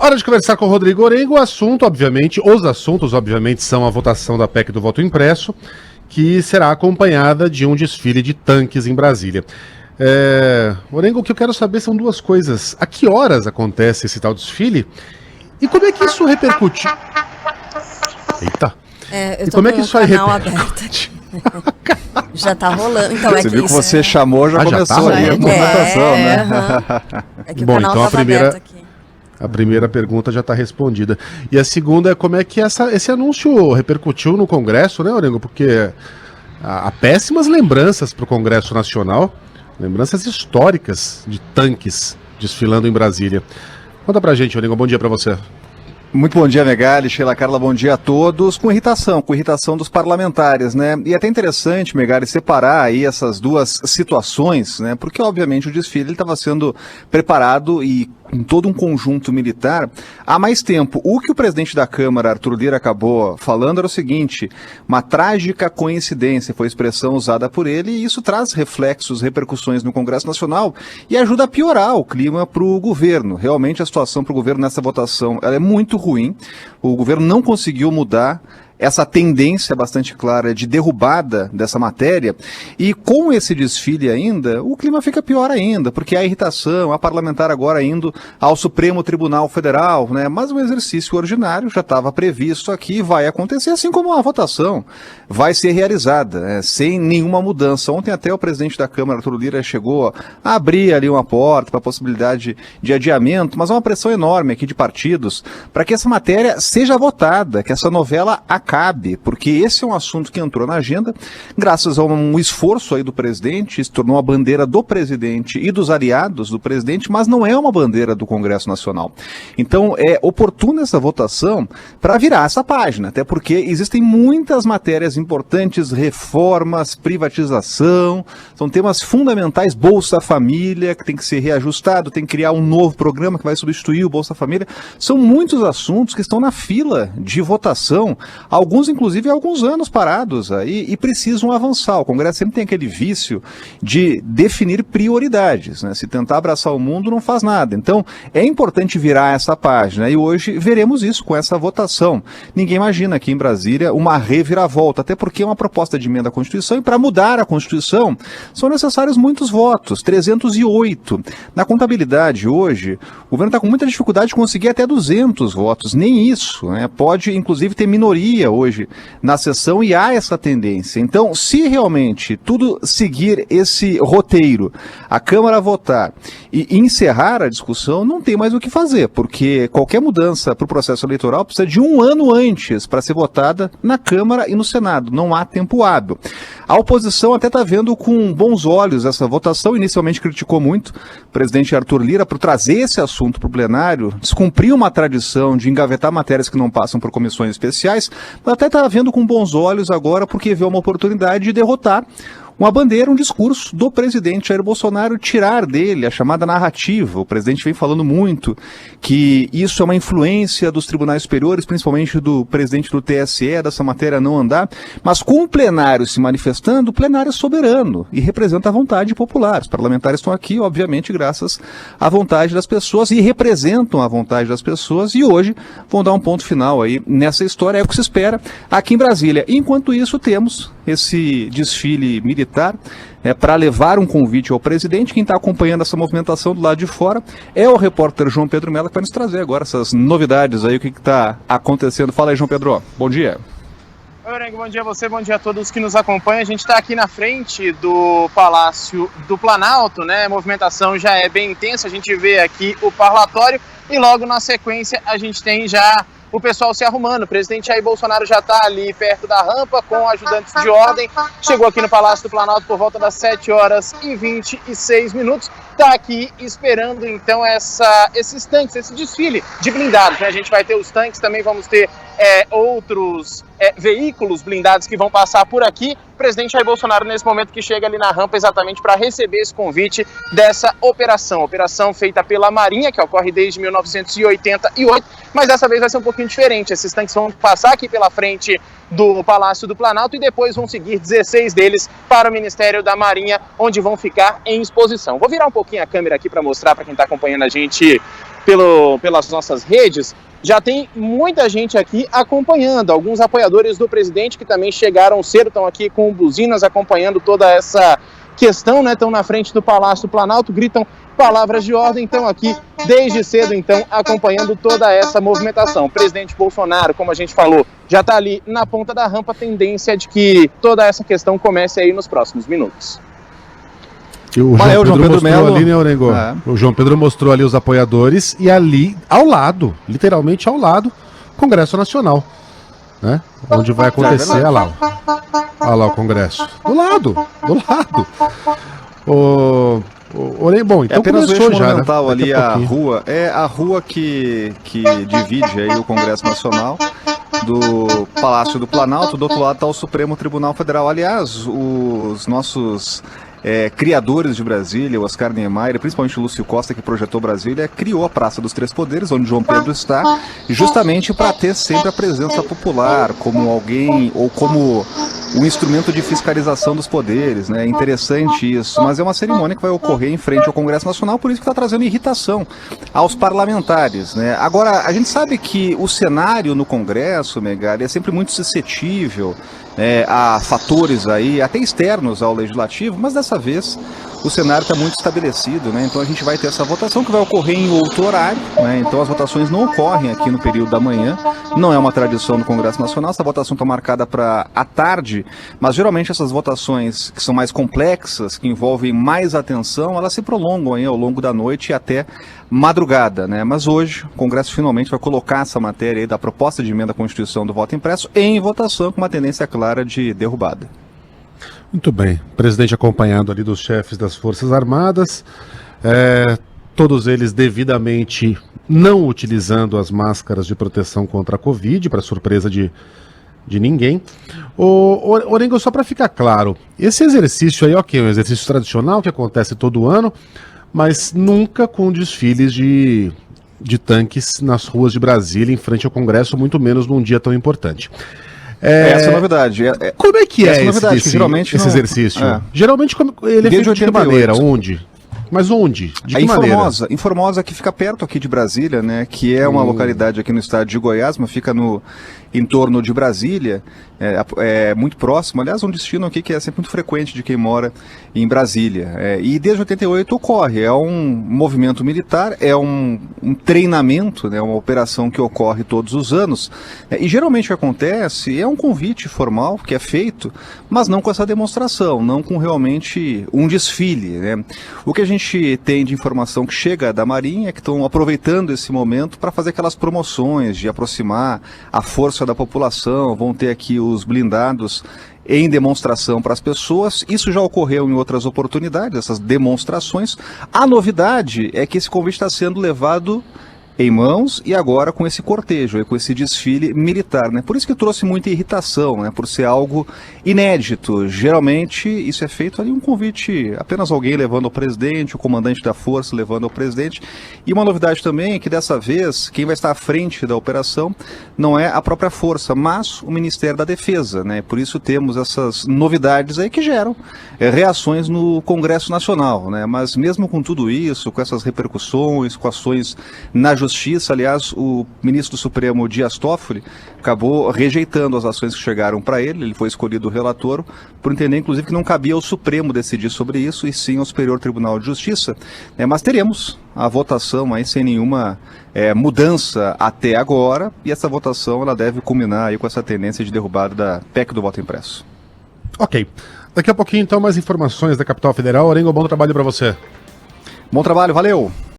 Hora de conversar com o Rodrigo Orengo. Os assuntos, obviamente, são a votação da PEC do voto impresso, que será acompanhada de um desfile de tanques em Brasília. Orengo, o que eu quero saber são duas coisas. A que horas acontece esse tal desfile? E como é que isso repercute? Eita! Eu tô com o canal aberto aqui. Já tá rolando. Então, você viu que você chamou, já começou ali a movimentação, né? É que o canal então tava aberto aqui. A primeira pergunta já está respondida. E a segunda é como é que esse anúncio repercutiu no Congresso, né, Orengo? Porque há péssimas lembranças para o Congresso Nacional, lembranças históricas de tanques desfilando em Brasília. Conta pra gente, Orengo, bom dia para você. Muito bom dia, Megali, Sheila Carla, bom dia a todos. Com irritação dos parlamentares, né? E é até interessante, Megali, separar aí essas duas situações, né? Porque, obviamente, o desfile estava sendo preparado e em todo um conjunto militar há mais tempo. O que o presidente da Câmara, Arthur Lira, acabou falando era o seguinte: uma trágica coincidência, foi a expressão usada por ele, e isso traz reflexos, repercussões no Congresso Nacional e ajuda a piorar o clima para o governo. Realmente a situação para o governo nessa votação ela é muito ruim. O governo não conseguiu mudar essa tendência bastante clara de derrubada dessa matéria, e com esse desfile ainda, o clima fica pior ainda, porque há irritação, há parlamentar agora indo ao Supremo Tribunal Federal, né? Mas o exercício ordinário já estava previsto aqui, vai acontecer, assim como a votação vai ser realizada, sem nenhuma mudança. Ontem até o presidente da Câmara, Arthur Lira, chegou a abrir ali uma porta para a possibilidade de adiamento, mas há uma pressão enorme aqui de partidos para que essa matéria seja votada, que essa novela acabe, porque esse é um assunto que entrou na agenda graças a um esforço aí do presidente, se tornou a bandeira do presidente e dos aliados do presidente, mas não é uma bandeira do Congresso Nacional. Então é oportuna essa votação para virar essa página, até porque existem muitas matérias importantes, reformas, privatização, são temas fundamentais, Bolsa Família, que tem que ser reajustado, tem que criar um novo programa que vai substituir o Bolsa Família. São muitos assuntos que estão na fila de votação, alguns inclusive há alguns anos parados aí, e precisam avançar. O Congresso sempre tem aquele vício de definir prioridades, né? Se tentar abraçar o mundo não faz nada. Então é importante virar essa página, e hoje veremos isso com essa votação. Ninguém imagina aqui em Brasília uma reviravolta, até porque é uma proposta de emenda à Constituição, e para mudar a Constituição são necessários muitos votos, 308. Na contabilidade hoje, o governo está com muita dificuldade de conseguir até 200 votos, nem isso, né? Pode inclusive ter minoria hoje na sessão, e há essa tendência. Então, se realmente tudo seguir esse roteiro, a Câmara votar e encerrar a discussão, não tem mais o que fazer, porque qualquer mudança para o processo eleitoral precisa de um ano antes para ser votada na Câmara e no Senado. Não há tempo hábil. A oposição até está vendo com bons olhos essa votação, inicialmente criticou muito o presidente Arthur Lira por trazer esse assunto para o plenário, descumprir uma tradição de engavetar matérias que não passam por comissões especiais, mas até está vendo com bons olhos agora, porque vê uma oportunidade de derrotar uma bandeira, um discurso do presidente Jair Bolsonaro, tirar dele a chamada narrativa. O presidente vem falando muito que isso é uma influência dos tribunais superiores, principalmente do presidente do TSE, dessa matéria não andar, mas com o plenário se manifestando, o plenário é soberano e representa a vontade popular. Os parlamentares estão aqui, obviamente, graças à vontade das pessoas, e representam a vontade das pessoas, e hoje vão dar um ponto final aí nessa história, é o que se espera aqui em Brasília. Enquanto isso, temos esse desfile militar para levar um convite ao presidente. Quem está acompanhando essa movimentação do lado de fora é o repórter João Pedro Mello, que vai nos trazer agora essas novidades aí, o que está acontecendo. Fala aí, João Pedro, bom dia. Oi, Orengo, bom dia a você, bom dia a todos que nos acompanham. A gente está aqui na frente do Palácio do Planalto, né? A movimentação já é bem intensa, a gente vê aqui o parlatório e logo na sequência a gente tem já o pessoal se arrumando. O presidente Jair Bolsonaro já está ali perto da rampa com ajudantes de ordem. Chegou aqui no Palácio do Planalto por volta das 7h26. Está aqui esperando então esses tanques, esse desfile de blindados, né? A gente vai ter os tanques, também vamos ter outros veículos blindados que vão passar por aqui. O presidente Jair Bolsonaro, nesse momento, que chega ali na rampa exatamente para receber esse convite dessa operação feita pela Marinha, que ocorre desde 1988, mas dessa vez vai ser um pouquinho diferente. Esses tanques vão passar aqui pela frente do Palácio do Planalto e depois vão seguir 16 deles para o Ministério da Marinha, onde vão ficar em exposição. Vou virar um pouquinho a câmera aqui para mostrar para quem está acompanhando a gente pelas nossas redes, já tem muita gente aqui acompanhando, alguns apoiadores do presidente que também chegaram cedo, estão aqui com buzinas acompanhando toda essa questão, né? Estão na frente do Palácio Planalto, gritam palavras de ordem, estão aqui desde cedo, então, acompanhando toda essa movimentação. O presidente Bolsonaro, como a gente falou, já está ali na ponta da rampa, a tendência é de que toda essa questão comece aí nos próximos minutos. E o João Pedro mostrou ali, né, Orengo? O João Pedro mostrou ali os apoiadores e ali, ao lado, literalmente ao lado, Congresso Nacional, né? Onde vai acontecer, olha lá o Congresso. Do lado. Bom, então apenas começou já, né? Ali a rua, a rua que divide aí o Congresso Nacional do Palácio do Planalto. Do outro lado está o Supremo Tribunal Federal. Aliás, os nossos criadores de Brasília, o Oscar Niemeyer, principalmente o Lúcio Costa, que projetou Brasília, criou a Praça dos Três Poderes, onde João Pedro está, justamente para ter sempre a presença popular, como alguém, ou como um instrumento de fiscalização dos poderes, né? É interessante isso, mas é uma cerimônia que vai ocorrer em frente ao Congresso Nacional, por isso que está trazendo irritação aos parlamentares, né? Agora, a gente sabe que o cenário no Congresso, Megali, é sempre muito suscetível a fatores aí, até externos ao Legislativo, mas dessa vez o cenário está muito estabelecido, né? Então a gente vai ter essa votação que vai ocorrer em outro horário, né? Então as votações não ocorrem aqui no período da manhã, não é uma tradição do Congresso Nacional, essa votação está marcada para à tarde, mas geralmente essas votações que são mais complexas, que envolvem mais atenção, elas se prolongam aí ao longo da noite e até madrugada, né? Mas hoje o Congresso finalmente vai colocar essa matéria aí da proposta de emenda à Constituição do voto impresso em votação com uma tendência clara de derrubada. Muito bem, presidente acompanhado ali dos chefes das Forças Armadas, todos eles devidamente não utilizando as máscaras de proteção contra a Covid, para surpresa de ninguém. Orengo, só para ficar claro, esse exercício aí, ok, é um exercício tradicional que acontece todo ano, mas nunca com desfiles de tanques nas ruas de Brasília em frente ao Congresso, muito menos num dia tão importante. Essa é a novidade. Como é que é geralmente esse exercício? Geralmente ele é feito de que maneira? Onde? Mas onde? De que maneira? Em Formosa, que fica perto aqui de Brasília, né? Que é uma localidade aqui no estado de Goiás, mas fica no entorno de Brasília, é muito próximo. Aliás, um destino aqui que é sempre muito frequente de quem mora em Brasília. E desde 88 ocorre, é um movimento militar, é um treinamento, né? Uma operação que ocorre todos os anos. E geralmente o que acontece é um convite formal que é feito, mas não com essa demonstração, não com realmente um desfile, né? O que a gente tem de informação que chega da Marinha é que estão aproveitando esse momento para fazer aquelas promoções de aproximar a força da população, vão ter aqui os blindados em demonstração para as pessoas. Isso já ocorreu em outras oportunidades, essas demonstrações. A novidade é que esse convite está sendo levado em mãos e agora com esse cortejo, com esse desfile militar, né? Por isso que trouxe muita irritação, né? Por ser algo inédito. Geralmente isso é feito ali um convite, apenas alguém levando ao presidente, o comandante da força levando ao presidente. E uma novidade também é que dessa vez quem vai estar à frente da operação não é a própria força, mas o Ministério da Defesa, né? Por isso temos essas novidades aí que geram reações no Congresso Nacional, né? Mas mesmo com tudo isso, com essas repercussões, com ações na Justiça, aliás, o ministro do Supremo Dias Toffoli acabou rejeitando as ações que chegaram para ele foi escolhido relator, por entender inclusive que não cabia ao Supremo decidir sobre isso, e sim ao Superior Tribunal de Justiça, mas teremos a votação aí sem nenhuma mudança até agora, e essa votação ela deve culminar aí com essa tendência de derrubada da PEC do voto impresso. Ok, daqui a pouquinho então mais informações da Capital Federal. Orengo, bom trabalho para você. Bom trabalho, valeu!